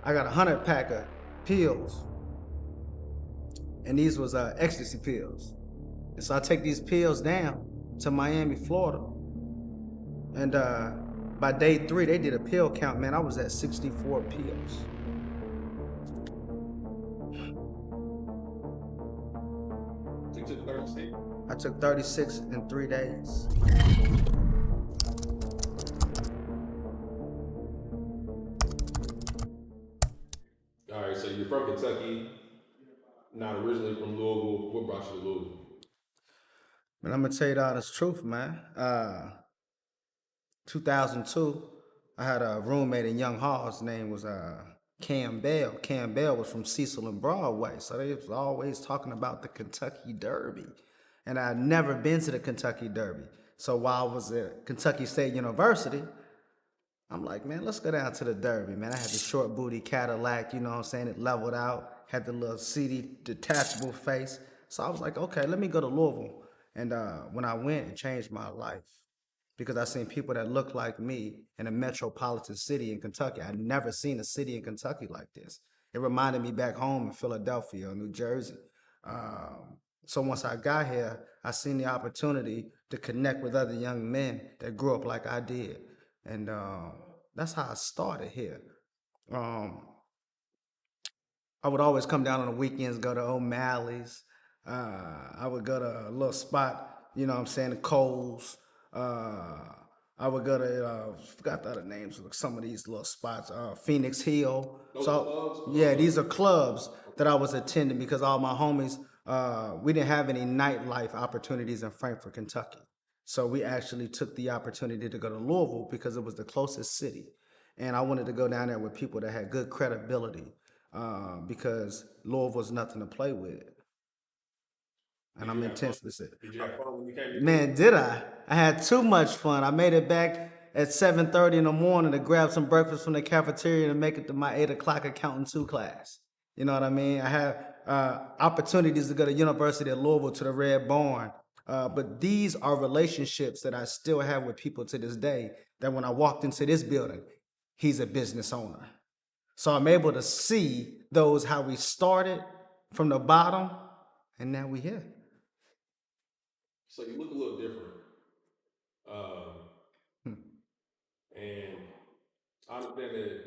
I got 100 pack of pills, and these was ecstasy pills. And so I take these pills down to Miami, Florida, and by day 3 they did a pill count. Man, I was at 64 pills. You took 36? I took 36 in 3 days. All right, so you're from Kentucky, not originally from Louisville. What brought you to Louisville? Man, I'm gonna tell you the honest truth, man. 2002, I had a roommate in Young Hall. His name was Cam Bell. Cam Bell was from Cecil and Broadway, so they was always talking about the Kentucky Derby, and I'd never been to the Kentucky Derby. So while I was at Kentucky State University, I'm like, man, let's go down to the Derby, man. I had the short booty Cadillac, you know what I'm saying? It leveled out, had the little seedy detachable face. So I was like, okay, let me go to Louisville. And when I went, it changed my life because I seen people that looked like me in a metropolitan city in Kentucky. I'd never seen a city in Kentucky like this. It reminded me back home in Philadelphia or New Jersey. So once I got here, I seen the opportunity to connect with other young men that grew up like I did. And that's how I started here. Um, I would always come down on the weekends, go to O'Malley's. I would go to a little spot, you know what I'm saying, the Coles. I would go to, forgot the other names of some of these little spots, Phoenix Hill. Those So, clubs? yeah, these are clubs that I was attending because all my homies, we didn't have any nightlife opportunities in Frankfort, Kentucky. So we actually took the opportunity to go to Louisville because it was the closest city. And I wanted to go down there with people that had good credibility because Louisville's nothing to play with. And I'm intensely sick. Did you have fun when you came to Man, did I? I had too much fun. I made it back at 7:30 in the morning to grab some breakfast from the cafeteria to make it to my 8 o'clock accounting 2 class. You know what I mean? I had opportunities to go to University of Louisville to the Red Barn. But these are relationships that I still have with people to this day that when I walked into this building, he's a business owner. So I'm able to see those how we started from the bottom and now we here. So you look a little different. And I understand that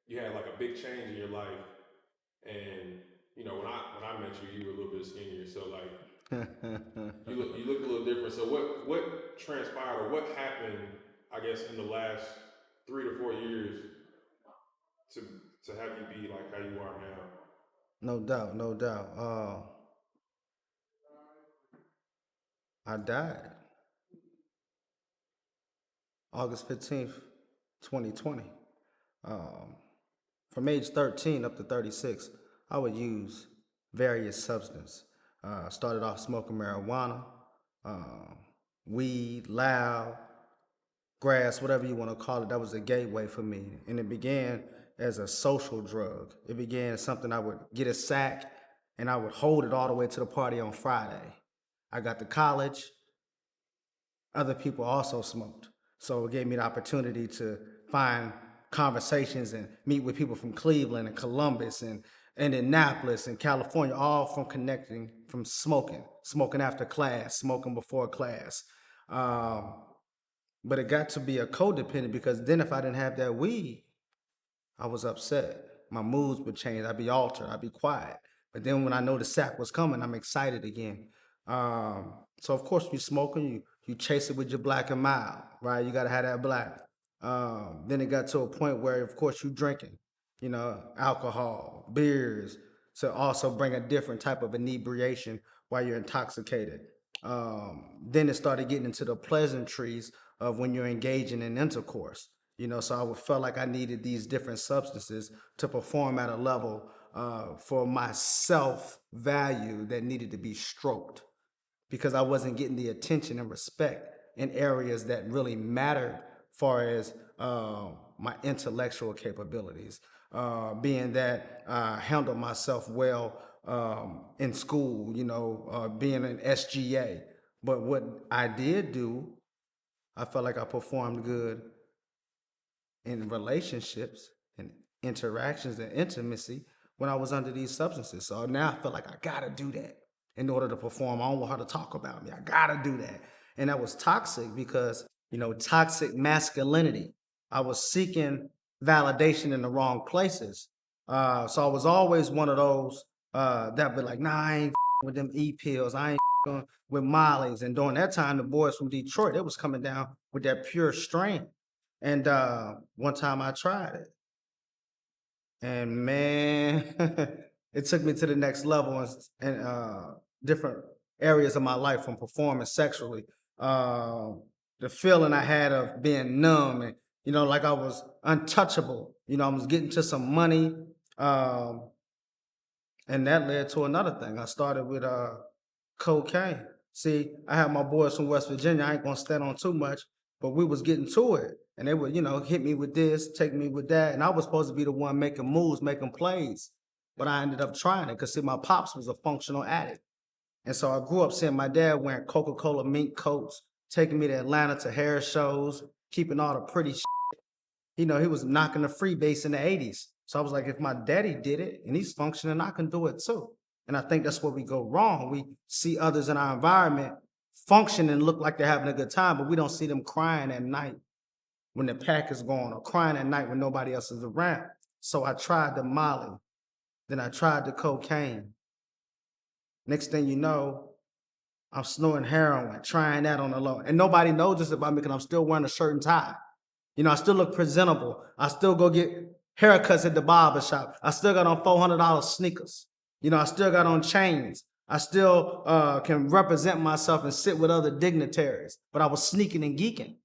you had like a big change in your life. And you know, when I met you, you were a little bit skinnier. So like you look a little different. So what transpired or what happened, I guess, in the last 3 to 4 years to to have you be like how you are now? No doubt, no doubt. I died August 15th, 2020. Um, from age 13 up to 36, I would use various substances. Started off smoking marijuana, um, weed, loud, grass, whatever you want to call it. That was a gateway for me. And it began as a social drug. It began as something I would get a sack and I would hold it all the way to the party on Friday. I got to college, other people also smoked. So it gave me the opportunity to find conversations and meet with people from Cleveland and Columbus and Indianapolis and California, all from connecting from smoking after class, smoking before class. Um, but it got to be a codependent because then if I didn't have that weed, I was upset. My moods would change. I'd be altered. I'd be quiet. But then when I know the sack was coming, I'm excited again. So of course, you smoking, you chase it with your black and mild, right? You gotta have that black. Then it got to a point where, of course, you drinking, you know, alcohol, beers, to also bring a different type of inebriation while you're intoxicated. Then it started getting into the pleasantries of when you're engaging in intercourse. You know, so I would felt like I needed these different substances to perform at a level for my self value that needed to be stroked because I wasn't getting the attention and respect in areas that really mattered far as my intellectual capabilities. Being that I handled myself well in school, you know, being an SGA. But what I did do, I felt like I performed good in relationships and interactions and intimacy when I was under these substances. So now I feel like I gotta do that in order to perform. I don't want her to talk about me. I gotta do that. And that was toxic because, toxic masculinity. I was seeking validation in the wrong places. So I was always one of those that be like, nah, I ain't with them E-pills. I ain't with Molly's. And during that time, the boys from Detroit, they was coming down with that pure strain. And one time I tried it. And man, it took me to the next level in different areas of my life, from performing sexually. Uh, the feeling I had of being numb and, like I was untouchable. I was getting to some money. Um, and that led to another thing. I started with cocaine. See, I had my boys from West Virginia. I ain't gonna stand on too much, but we was getting to it. And they would, hit me with this, take me with that. And I was supposed to be the one making moves, making plays. But I ended up trying it because, see, my pops was a functional addict. And so I grew up seeing my dad wearing Coca-Cola mink coats, taking me to Atlanta to hair shows, keeping all the pretty shit. He was knocking the free base in the 80s. So I was like, if my daddy did it and he's functioning, I can do it too. And I think that's where we go wrong. We see others in our environment function and look like they're having a good time, but we don't see them crying at night when the pack is gone, or crying at night when nobody else is around. So I tried the Molly, then I tried the cocaine. Next thing you know, I'm snorting heroin, trying that on the low. And nobody knows this about me because I'm still wearing a shirt and tie. I still look presentable. I still go get haircuts at the barber shop. I still got on $400 sneakers. I still got on chains. I still can represent myself and sit with other dignitaries. But I was sneaking and geeking,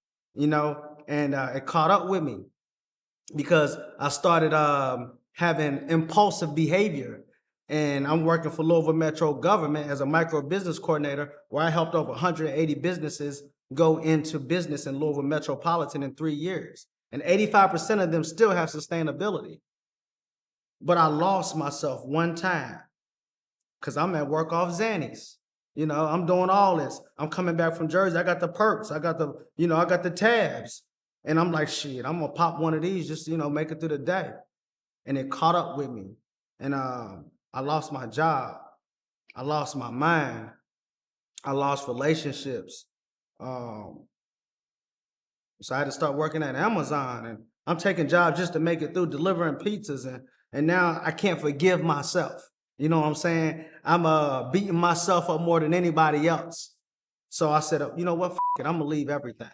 and it caught up with me because I started having impulsive behavior. And I'm working for Louisville Metro government as a micro business coordinator, where I helped over 180 businesses go into business in Louisville Metropolitan in 3 years. And 85% of them still have sustainability. But I lost myself one time because I'm at work off Xannies. I'm doing all this. I'm coming back from Jersey. I got the perks. I got the tabs. And I'm like, shit, I'm going to pop one of these just, make it through the day. And it caught up with me. And I lost my job. I lost my mind. I lost relationships. So I had to start working at Amazon, and I'm taking jobs just to make it through, delivering pizzas, and now I can't forgive myself. You know what I'm saying? I'm beating myself up more than anybody else. So I said, you know what, it, I'm gonna leave everything.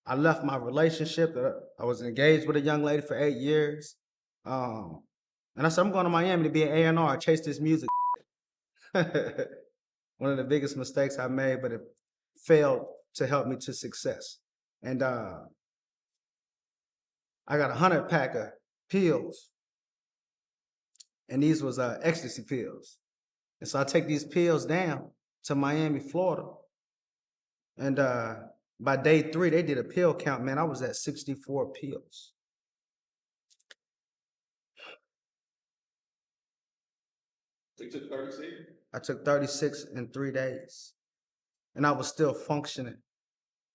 I left my relationship. I was engaged with a young lady for 8 years. And I said, I'm going to Miami to be an A&R, chase this music. One of the biggest mistakes I made, but it failed to help me to success. And I got 100 pack of pills. And these was ecstasy pills. And so I take these pills down to Miami, Florida. And by day 3, they did a pill count. Man, I was at 64 pills. You took 36? I took 36 in 3 days. And I was still functioning,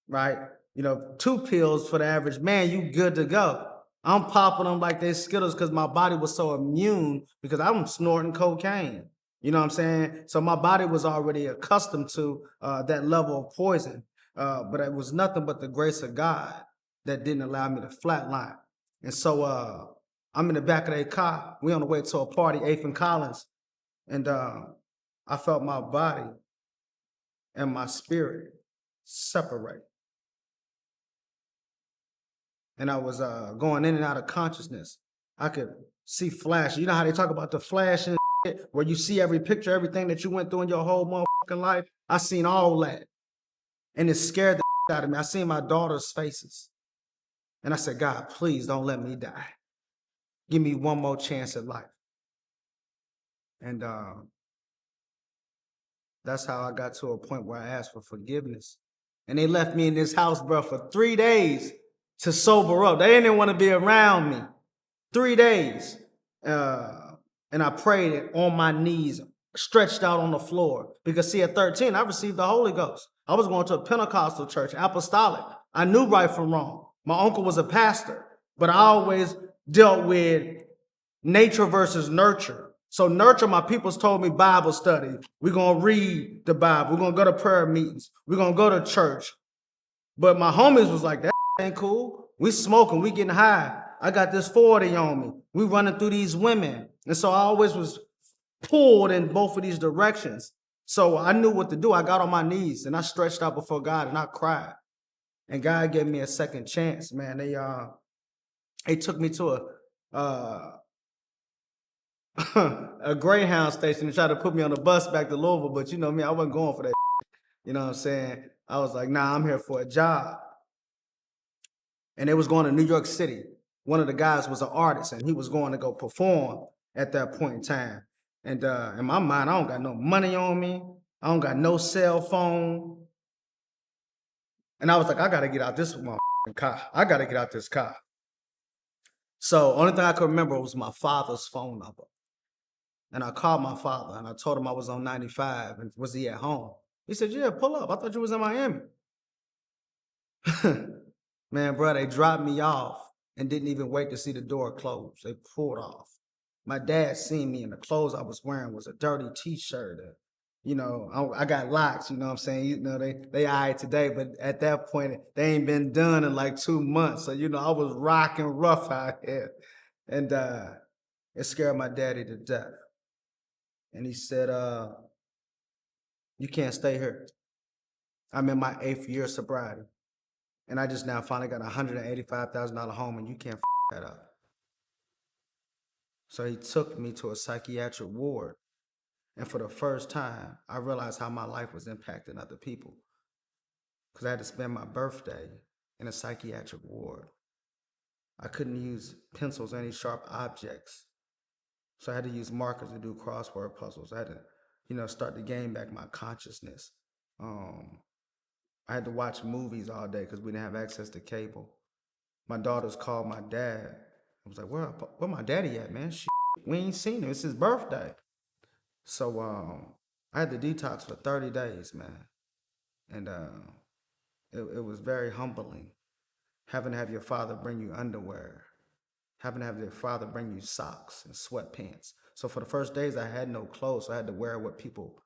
right? 2 pills for the average man, you good to go. I'm popping them like they Skittles because my body was so immune because I'm snorting cocaine. You know what I'm saying? So my body was already accustomed to that level of poison. But it was nothing but the grace of God that didn't allow me to flatline. And so I'm in the back of their car. We on the way to a party, 8th and Collins. And I felt my body and my spirit separate. And I was going in and out of consciousness. I could see flash. You know how they talk about the flash and shit, where you see every picture, everything that you went through in your whole motherfucking life? I seen all that. And it scared the out of me. I seen my daughter's faces. And I said, God, please don't let me die. Give me one more chance at life. And that's how I got to a point where I asked for forgiveness. And they left me in this house, bro, for 3 days to sober up. They didn't want to be around me. 3 days. And I prayed it on my knees, stretched out on the floor. Because see, at 13, I received the Holy Ghost. I was going to a Pentecostal church, apostolic. I knew right from wrong. My uncle was a pastor, but I always dealt with nature versus nurture. So nurture, my peoples told me Bible study. We're going to read the Bible. We're going to go to prayer meetings. We're going to go to church. But my homies was like, that ain't cool. We smoking. We getting high. I got this 40 on me. We running through these women. And so I always was pulled in both of these directions. So I knew what to do. I got on my knees and I stretched out before God and I cried. And God gave me a second chance, man. They took me to a Greyhound station and tried to put me on the bus back to Louisville, but you know me, I wasn't going for that. You know what I'm saying? I was like, nah, I'm here for a job. And they was going to New York City. One of the guys was an artist and he was going to go perform at that point in time. And in my mind, I don't got no money on me. I don't got no cell phone. And I was like, I gotta get out this car. I gotta get out this car. So only thing I could remember was my father's phone number. And I called my father and I told him I was on 95 and was he at home? He said, yeah, pull up. I thought you was in Miami. Man, bro, they dropped me off and didn't even wait to see the door close. They pulled off. My dad seen me and the clothes I was wearing was a dirty t-shirt. You know, I got locks, you know what I'm saying? You know, they all right today, but at that point, they ain't been done in like 2 months. So, you know, I was rocking rough out here. And it scared my daddy to death. And he said, you can't stay here. I'm in my 8th year of sobriety. And I just now finally got a $185,000 home and you can't that up. So he took me to a psychiatric ward. And for the first time, I realized how my life was impacting other people. Because I had to spend my birthday in a psychiatric ward. I couldn't use pencils or any sharp objects. So I had to use markers to do crossword puzzles. I had to, you know, start to gain back my consciousness. I had to watch movies all day because we didn't have access to cable. My daughters called my dad. I was like, where my daddy at, man? Shit, we ain't seen him. It's his birthday. So I had to detox for 30 days, man. And it was very humbling having to have your father bring you underwear, having to have your father bring you socks and sweatpants. So for the first days, I had no clothes, so I had to wear what people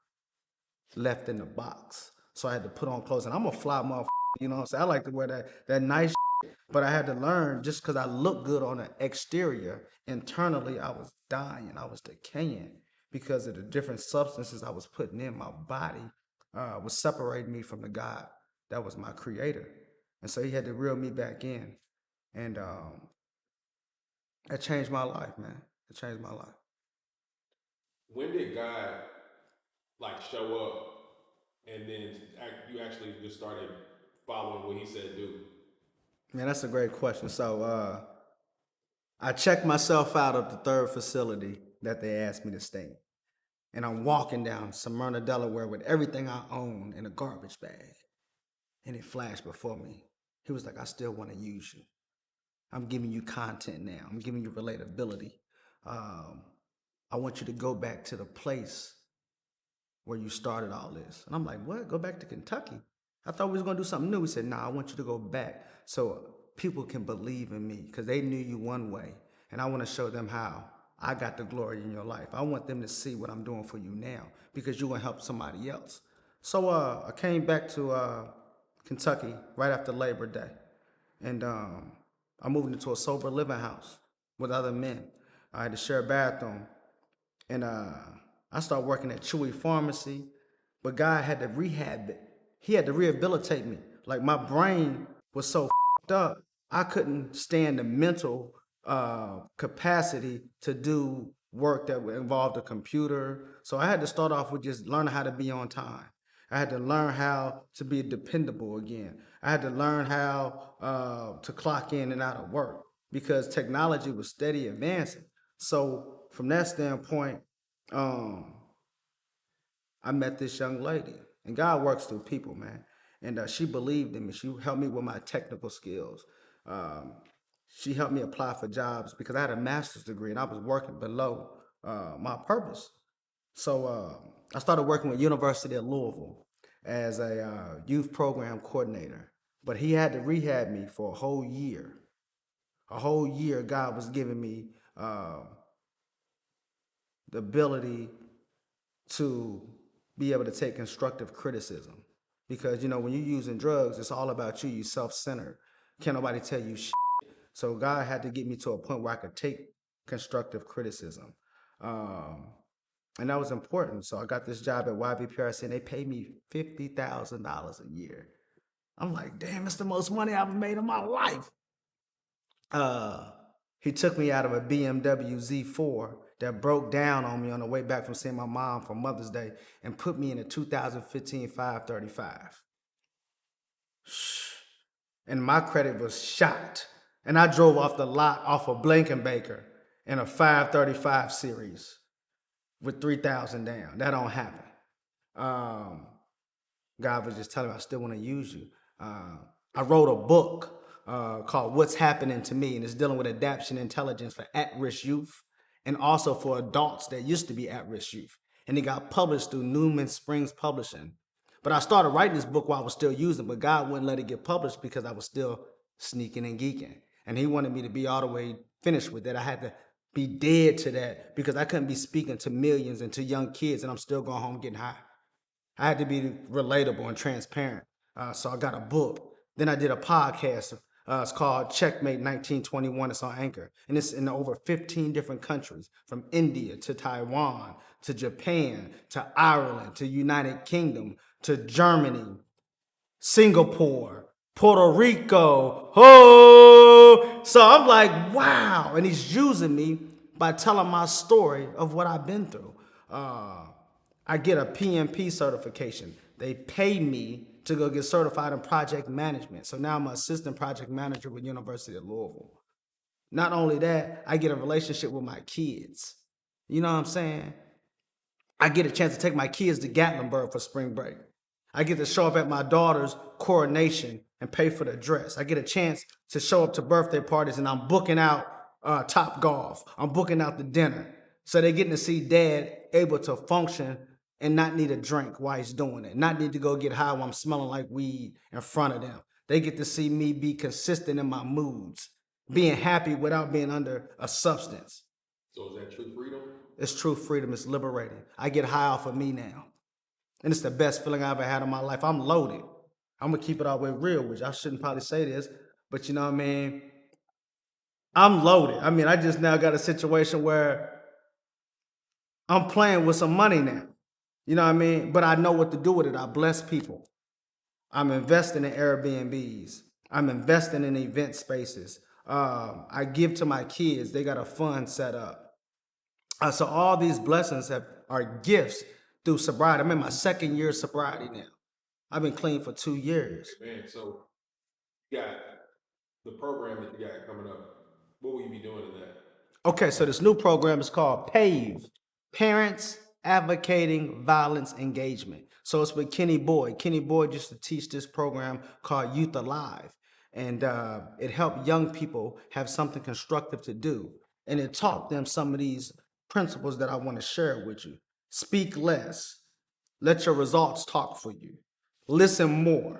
left in the box. So I had to put on clothes, and I'm a fly motherfucker, you know what I'm saying? I like to wear that nice shit, but I had to learn just because I look good on the exterior, internally I was dying, I was decaying because of the different substances I was putting in my body was separating me from the God that was my creator. And so he had to reel me back in. And that changed my life, man. It changed my life. When did God like show up and then you actually just started following what he said do? Man, that's a great question. So I checked myself out of the third facility that they asked me to stay in. And I'm walking down Smyrna, Delaware with everything I own in a garbage bag. And it flashed before me. He was like, I still want to use you. I'm giving you content now. I'm giving you relatability. I want you to go back to the place where you started all this. And I'm like, what? Go back to Kentucky? I thought we was going to do something new. He said, nah, I want you to go back so people can believe in me because they knew you one way. And I want to show them how I got the glory in your life. I want them to see what I'm doing for you now because you're going to help somebody else. So I came back to Kentucky right after Labor Day. And I moved into a sober living house with other men. I had to share a bathroom. And I started working at Chewy Pharmacy, but God had to rehab it. He had to rehabilitate me. Like my brain was so fed up, I couldn't stand the mental capacity to do work that involved a computer. So I had to start off with just learning how to be on time. I had to learn how to be dependable again. I had to learn how to clock in and out of work because technology was steady advancing. So from that standpoint, um, I met this young lady, and God works through people, man. And she believed in me. She helped me with my technical skills. Um, she helped me apply for jobs because I had a master's degree and I was working below my purpose. So I started working with University of Louisville as a youth program coordinator. But he had to rehab me for a whole year. A whole year, God was giving me the ability to be able to take constructive criticism. Because, when you're using drugs, it's all about you. You self-centered. Can't nobody tell you shit. So God had to get me to a point where I could take constructive criticism. Um, and that was important. So I got this job at YVPRC and they paid me $50,000 a year. I'm like, damn, it's the most money I've ever made in my life. Uh, he took me out of a BMW Z4 that broke down on me on the way back from seeing my mom for Mother's Day and put me in a 2015 535. And my credit was shot. And I drove off the lot off of Blankenbaker in a 535 series with 3,000 down. That don't happen. Um, God was just telling me I still want to use you. I wrote a book called What's Happening to Me, and it's dealing with adaptation intelligence for at-risk youth and also for adults that used to be at-risk youth. And it got published through Newman Springs Publishing. But I started writing this book while I was still using it, but God wouldn't let it get published because I was still sneaking and geeking. And he wanted me to be all the way finished with it. I had to be dead to that because I couldn't be speaking to millions and to young kids and I'm still going home getting high. I had to be relatable and transparent. So I got a book. Then I did a podcast. It's called Checkmate 1921. It's on Anchor. And it's in over 15 different countries, from India to Taiwan to Japan to Ireland to United Kingdom to Germany, Singapore, Puerto Rico. Oh, so I'm like, wow. And he's using me by telling my story of what I've been through. I get a PMP certification. They pay me to go get certified in project management. So now I'm an assistant project manager with University of Louisville. Not only that, I get a relationship with my kids. You know what I'm saying? I get a chance to take my kids to Gatlinburg for spring break. I get to show up at my daughter's coronation and pay for the dress. I get a chance to show up to birthday parties and I'm booking out Top Golf. I'm booking out the dinner. So they're getting to see dad able to function and not need a drink while he's doing it. Not need to go get high while I'm smelling like weed in front of them. They get to see me be consistent in my moods, being happy without being under a substance. So is that true freedom? It's true freedom. It's liberating. I get high off of me now. And it's the best feeling I ever had in my life. I'm loaded. I'm going to keep it all the way real, which I shouldn't probably say this, but you know what I mean? I'm loaded. I mean, I just now got a situation where I'm playing with some money now. You know what I mean? But I know what to do with it. I bless people. I'm investing in Airbnbs. I'm investing in event spaces. I give to my kids. They got a fund set up. So all these blessings are gifts through sobriety. I'm in my second year of sobriety now. I've been clean for 2 years. Man, so you got the program that you got coming up. What will you be doing in that? Okay, so this new program is called PAVE, Parents Advocating Violence Engagement. So it's with Kenny Boyd. Kenny Boyd used to teach this program called Youth Alive. And it helped young people have something constructive to do. And it taught them some of these principles that I want to share with you. Speak less. Let your results talk for you. Listen more.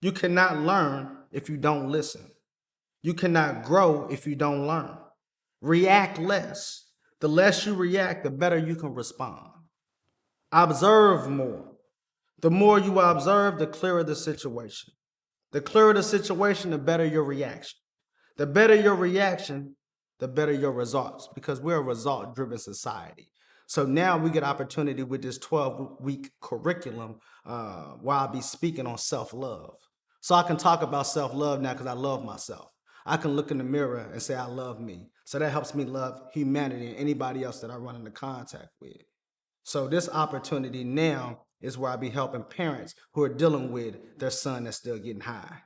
You cannot learn if you don't listen. You cannot grow if you don't learn. React less. The less you react, the better you can respond. Observe more. The more you observe, the clearer the situation. The clearer the situation, the better your reaction. The better your reaction, the better your results, because we're a result-driven society. So now we get opportunity with this 12-week curriculum where I'll be speaking on self-love. So I can talk about self-love now because I love myself. I can look in the mirror and say I love me. So that helps me love humanity and anybody else that I run into contact with. So this opportunity now is where I be helping parents who are dealing with their son that's still getting high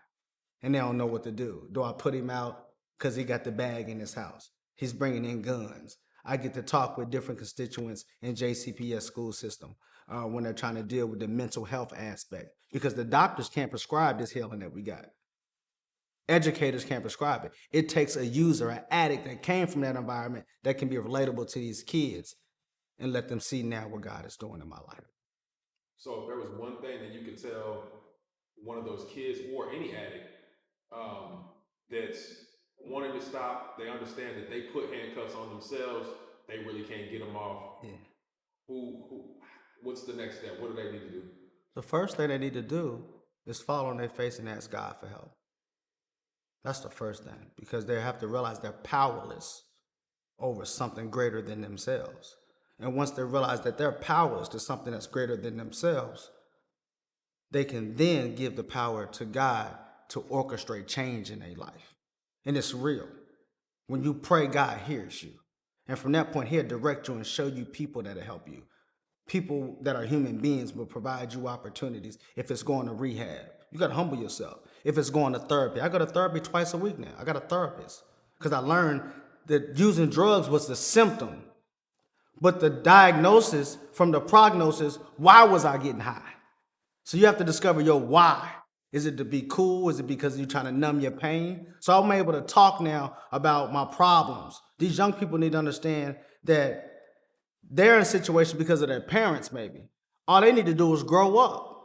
and they don't know what to do. Do I put him out because he got the bag in his house? He's bringing in guns. I get to talk with different constituents in JCPS school system when they're trying to deal with the mental health aspect because the doctors can't prescribe this healing that we got. Educators can't prescribe it. It takes a user, an addict that came from that environment that can be relatable to these kids and let them see now what God is doing in my life. So if there was one thing that you could tell one of those kids or any addict that's wanting to stop, they understand that they put handcuffs on themselves, they really can't get them off. Yeah. Who what's the next step? What do they need to do? The first thing they need to do is fall on their face and ask God for help. That's the first thing, because they have to realize they're powerless over something greater than themselves. And once they realize that they're powerless to something that's greater than themselves, they can then give the power to God to orchestrate change in their life. And it's real. When you pray, God hears you. And from that point, He'll direct you and show you people that'll help you. People that are human beings will provide you opportunities. If it's going to rehab, you got to humble yourself. If it's going to therapy, I go to therapy twice a week now. I got a therapist because I learned that using drugs was the symptom, but the diagnosis from the prognosis, why was I getting high? So you have to discover your why. Is it to be cool? Is it because you're trying to numb your pain? So I'm able to talk now about my problems. These young people need to understand that they're in a situation because of their parents, maybe. All they need to do is grow up.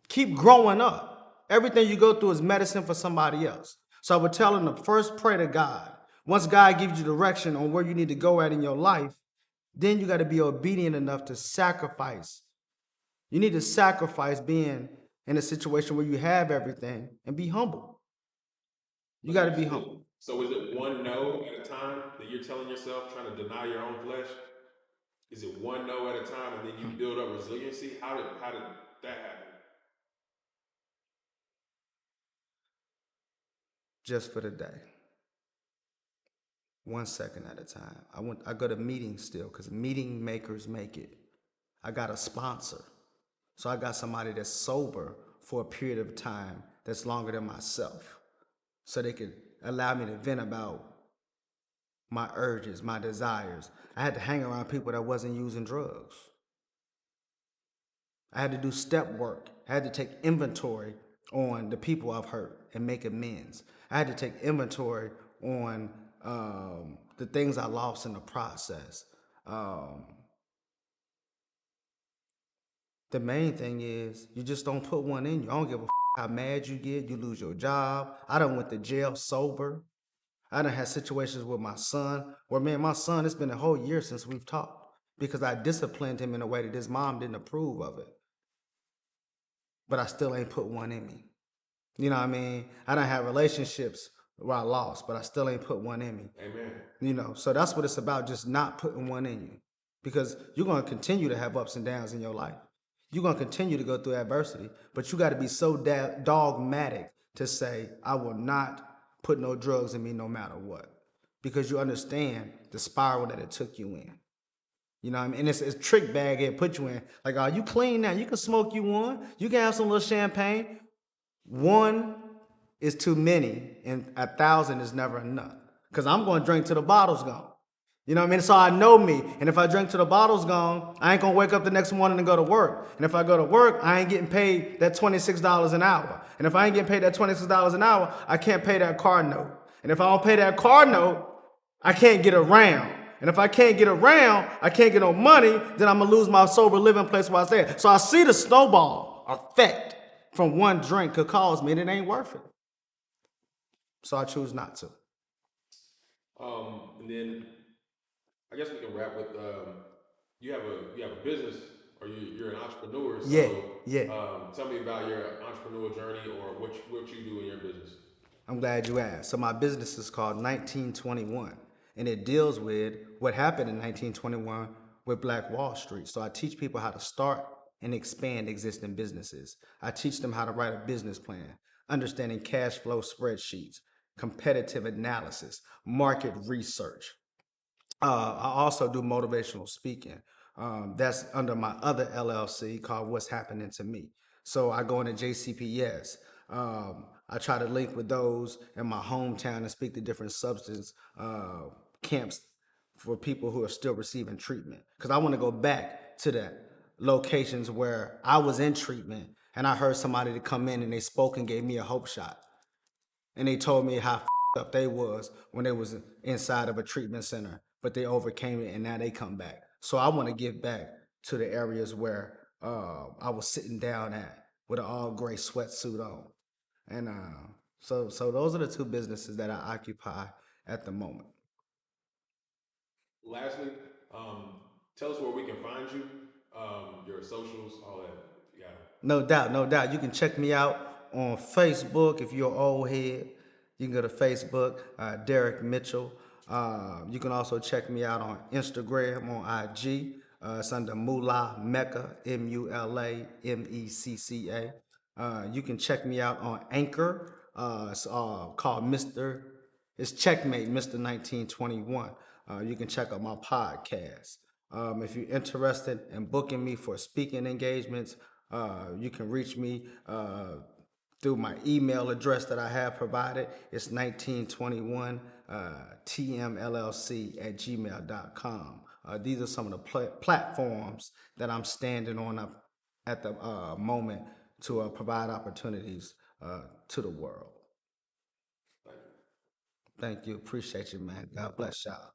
Keep growing up. Everything you go through is medicine for somebody else. So I would tell them to first pray to God. Once God gives you direction on where you need to go at in your life, then you got to be obedient enough to sacrifice. You need to sacrifice being in a situation where you have everything and be humble. You got to be humble. So is it one no at a time that you're telling yourself, trying to deny your own flesh? Is it one no at a time and then you build up resiliency? How did that happen? Just for the day. 1 second at a time. I go to meetings still because meeting makers make it. I got a sponsor. So I got somebody that's sober for a period of time that's longer than myself. So they could allow me to vent about my urges, my desires. I had to hang around people that wasn't using drugs. I had to do step work. I had to take inventory on the people I've hurt and make amends. I had to take inventory on the things I lost in the process. The main thing is you just don't put one in you. I don't give a how mad you get. You lose your job. I done went to jail sober. I done had situations with my son where, man, my son, it's been a whole year since we've talked because I disciplined him in a way that his mom didn't approve of it. But I still ain't put one in me. You know what I mean? I done had relationships where I lost, but I still ain't put one in me. Amen. You know, so that's what it's about, just not putting one in you. Because you're going to continue to have ups and downs in your life. You're going to continue to go through adversity, but you got to be so dogmatic to say, I will not put no drugs in me no matter what. Because you understand the spiral that it took you in. You know what I mean? And it's a trick bag it put you in. Like, oh, you clean now. You can smoke you one. You can have some little champagne. One is too many, and 1,000 is never enough. Because I'm going to drink till the bottle's gone. You know what I mean? So I know me. And if I drink till the bottle's gone, I ain't going to wake up the next morning and go to work. And if I go to work, I ain't getting paid that $26 an hour. And if I ain't getting paid that $26 an hour, I can't pay that car note. And if I don't pay that car note, I can't get around. And if I can't get around, I can't get no money, then I'm going to lose my sober living place where I stay. So I see the snowball effect from one drink could cause me, and it ain't worth it. So I choose not to. And then I guess we can wrap with you have a business or you're an entrepreneur. So Yeah. tell me about your entrepreneurial journey or what you do in your business. I'm glad you asked. So my business is called 1921, and it deals with what happened in 1921 with Black Wall Street. So I teach people how to start and expand existing businesses. I teach them how to write a business plan, understanding cash flow spreadsheets, competitive analysis, market research. I also do motivational speaking. That's under my other LLC called What's Happening to Me. So I go into JCPS. I try to link with those in my hometown and speak to different substance camps for people who are still receiving treatment. Because I want to go back to the locations where I was in treatment and I heard somebody to come in and they spoke and gave me a hope shot. And they told me how up they was when they was inside of a treatment center, but they overcame it and now they come back. So I want to give back to the areas where I was sitting down at with an all gray sweatsuit on. And So those are the two businesses that I occupy at the moment. Lastly, tell us where we can find you, your socials, all that. You got it. No doubt, no doubt. You can check me out on Facebook if you're an old head. You can go to Facebook, Derek Mitchell. You can also check me out on Instagram, on IG. It's under Mula Mecca, Mulamecca. You can check me out on Anchor. It's called it's Checkmate Mr. 1921. You can check out my podcast. If you're interested in booking me for speaking engagements, you can reach me through my email address that I have provided. It's 1921 tmllc at gmail.com. These are some of the platforms that I'm standing on up at the moment to provide opportunities to the world. Thank you. Thank you. Appreciate you, man. God bless y'all.